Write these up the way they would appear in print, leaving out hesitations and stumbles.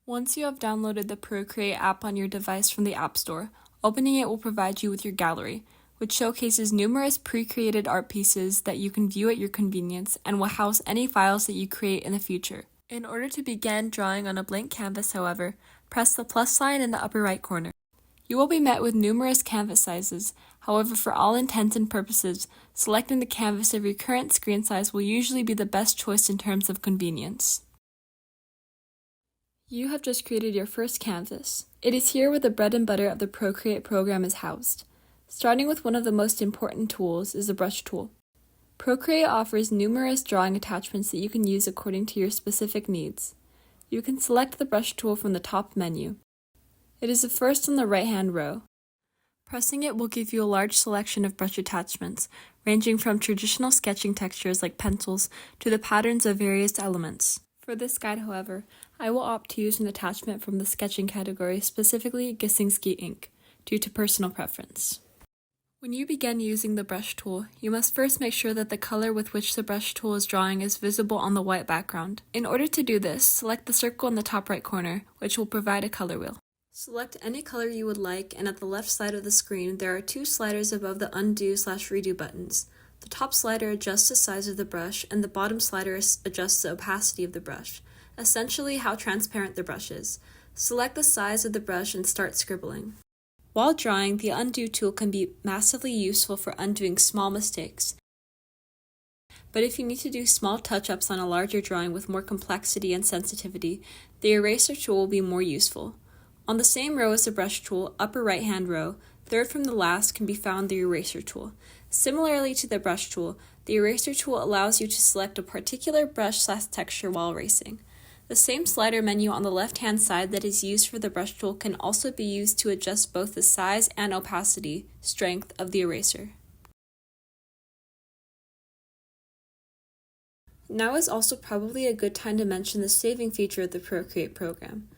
Once you have downloaded the Procreate app on your device from the App Store, opening it will provide you with your gallery, which showcases numerous pre-created art pieces that you can view at your convenience and will house any files that you create in the future. In order to begin drawing on a blank canvas, however, press the plus sign in the upper right corner. You will be met with numerous canvas sizes. However, for all intents and purposes, selecting the canvas of your current screen size will usually be the best choice in terms of convenience. You have just created your first canvas. It is here where the bread and butter of the Procreate program is housed. Starting with one of the most important tools is the brush tool. Procreate offers numerous drawing attachments that you can use according to your specific needs. You can select the brush tool from the top menu. It is the first on the right-hand row. Pressing it will give you a large selection of brush attachments, ranging from traditional sketching textures like pencils to the patterns of various elements. For this guide, however, I will opt to use an attachment from the sketching category, specifically Gisinski ink, due to personal preference. When you begin using the brush tool, you must first make sure that the color with which the brush tool is drawing is visible on the white background. In order to do this, select the circle in the top right corner, which will provide a color wheel. Select any color you would like, and at the left side of the screen, there are two sliders above the undo/redo buttons. The top slider adjusts the size of the brush, and the bottom slider adjusts the opacity of the brush, essentially how transparent the brush is. Select the size of the brush and start scribbling. While drawing, the undo tool can be massively useful for undoing small mistakes. But if you need to do small touch-ups on a larger drawing with more complexity and sensitivity, the eraser tool will be more useful. On the same row as the brush tool, upper right-hand row, third from the last, can be found the eraser tool. Similarly to the brush tool, the eraser tool allows you to select a particular brush/texture while erasing. The same slider menu on the left-hand side that is used for the brush tool can also be used to adjust both the size and opacity, strength of the eraser. Now is also probably a good time to mention the saving feature of the Procreate program.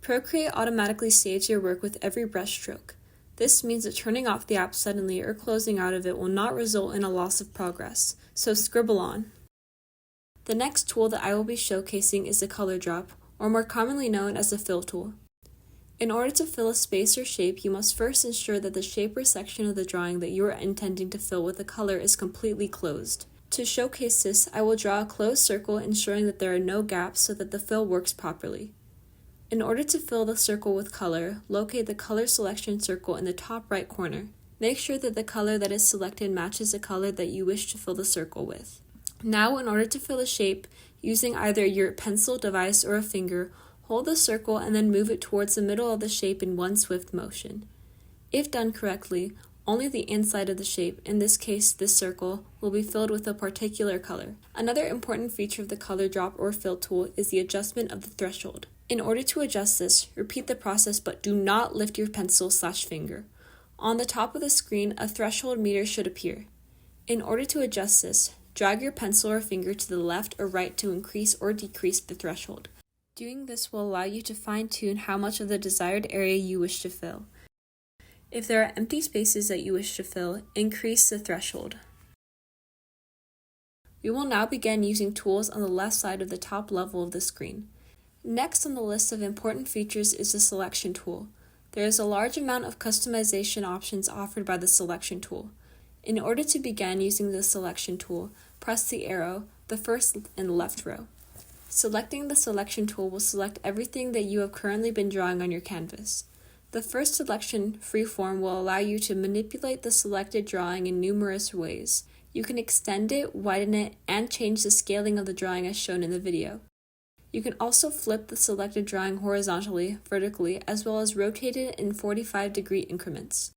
Procreate automatically saves your work with every brush stroke. This means that turning off the app suddenly or closing out of it will not result in a loss of progress, so scribble on. The next tool that I will be showcasing is the color drop, or more commonly known as the fill tool. In order to fill a space or shape, you must first ensure that the shape or section of the drawing that you are intending to fill with a color is completely closed. To showcase this, I will draw a closed circle, ensuring that there are no gaps so that the fill works properly. In order to fill the circle with color, locate the color selection circle in the top right corner. Make sure that the color that is selected matches the color that you wish to fill the circle with. Now, in order to fill a shape, using either your pencil, device, or a finger, hold the circle and then move it towards the middle of the shape in one swift motion. If done correctly, only the inside of the shape, in this case this circle, will be filled with a particular color. Another important feature of the color drop or fill tool is the adjustment of the threshold. In order to adjust this, repeat the process but do not lift your pencil/finger. On the top of the screen, a threshold meter should appear. In order to adjust this, drag your pencil or finger to the left or right to increase or decrease the threshold. Doing this will allow you to fine-tune how much of the desired area you wish to fill. If there are empty spaces that you wish to fill, increase the threshold. We will now begin using tools on the left side of the top level of the screen. Next on the list of important features is the selection tool. There is a large amount of customization options offered by the selection tool. In order to begin using the selection tool, press the arrow, the first in the left row. Selecting the selection tool will select everything that you have currently been drawing on your canvas. The first selection, freeform, will allow you to manipulate the selected drawing in numerous ways. You can extend it, widen it, and change the scaling of the drawing as shown in the video. You can also flip the selected drawing horizontally, vertically, as well as rotate it in 45-degree increments.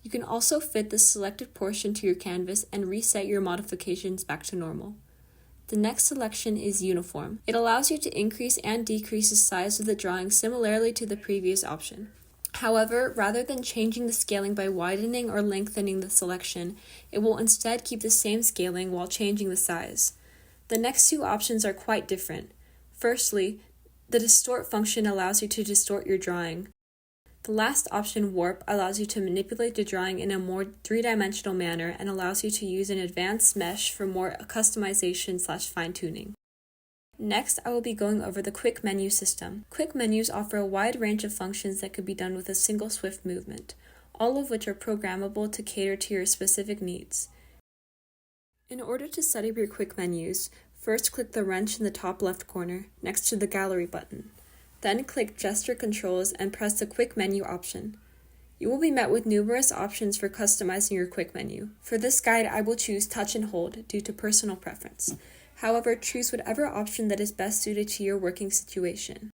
You can also fit the selected portion to your canvas and reset your modifications back to normal. The next selection is uniform. It allows you to increase and decrease the size of the drawing similarly to the previous option. However, rather than changing the scaling by widening or lengthening the selection, it will instead keep the same scaling while changing the size. The next two options are quite different. Firstly, the distort function allows you to distort your drawing. The last option, warp, allows you to manipulate the drawing in a more three-dimensional manner and allows you to use an advanced mesh for more customization/fine-tuning. Next, I will be going over the quick menu system. Quick menus offer a wide range of functions that could be done with a single swift movement, all of which are programmable to cater to your specific needs. In order to set up your quick menus, first click the wrench in the top left corner next to the gallery button. Then click Gesture Controls and press the Quick Menu option. You will be met with numerous options for customizing your quick menu. For this guide, I will choose Touch and Hold due to personal preference. However, choose whatever option that is best suited to your working situation.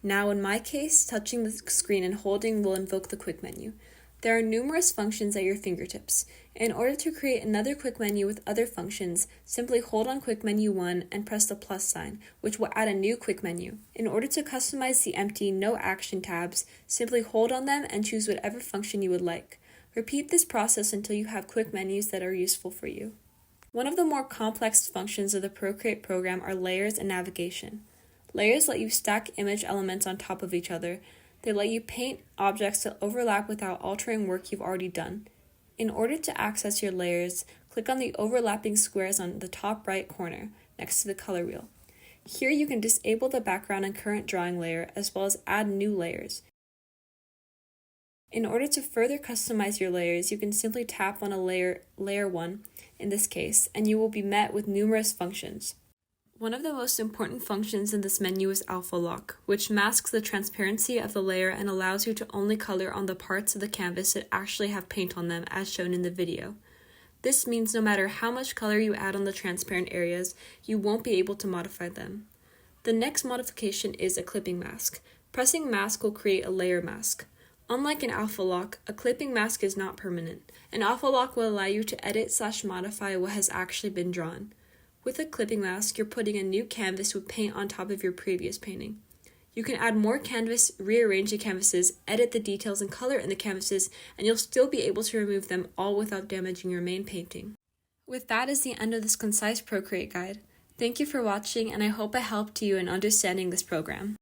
Now, in my case, touching the screen and holding will invoke the quick menu. There are numerous functions at your fingertips. In order to create another quick menu with other functions, simply hold on Quick Menu 1 and press the plus sign, which will add a new quick menu. In order to customize the empty No Action tabs, simply hold on them and choose whatever function you would like. Repeat this process until you have quick menus that are useful for you. One of the more complex functions of the Procreate program are layers and navigation. Layers let you stack image elements on top of each other. They let you paint objects to overlap without altering work you've already done. In order to access your layers, click on the overlapping squares on the top right corner next to the color wheel. Here you can disable the background and current drawing layer as well as add new layers. In order to further customize your layers, you can simply tap on a layer 1 in this case, and you will be met with numerous functions. One of the most important functions in this menu is Alpha Lock, which masks the transparency of the layer and allows you to only color on the parts of the canvas that actually have paint on them as shown in the video. This means no matter how much color you add on the transparent areas, you won't be able to modify them. The next modification is a clipping mask. Pressing mask will create a layer mask. Unlike an Alpha Lock, a clipping mask is not permanent. An Alpha Lock will allow you to edit/modify what has actually been drawn. With a clipping mask, you're putting a new canvas with paint on top of your previous painting. You can add more canvas, rearrange the canvases, edit the details and color in the canvases, and you'll still be able to remove them all without damaging your main painting. With that is the end of this concise Procreate guide. Thank you for watching, and I hope I helped you in understanding this program.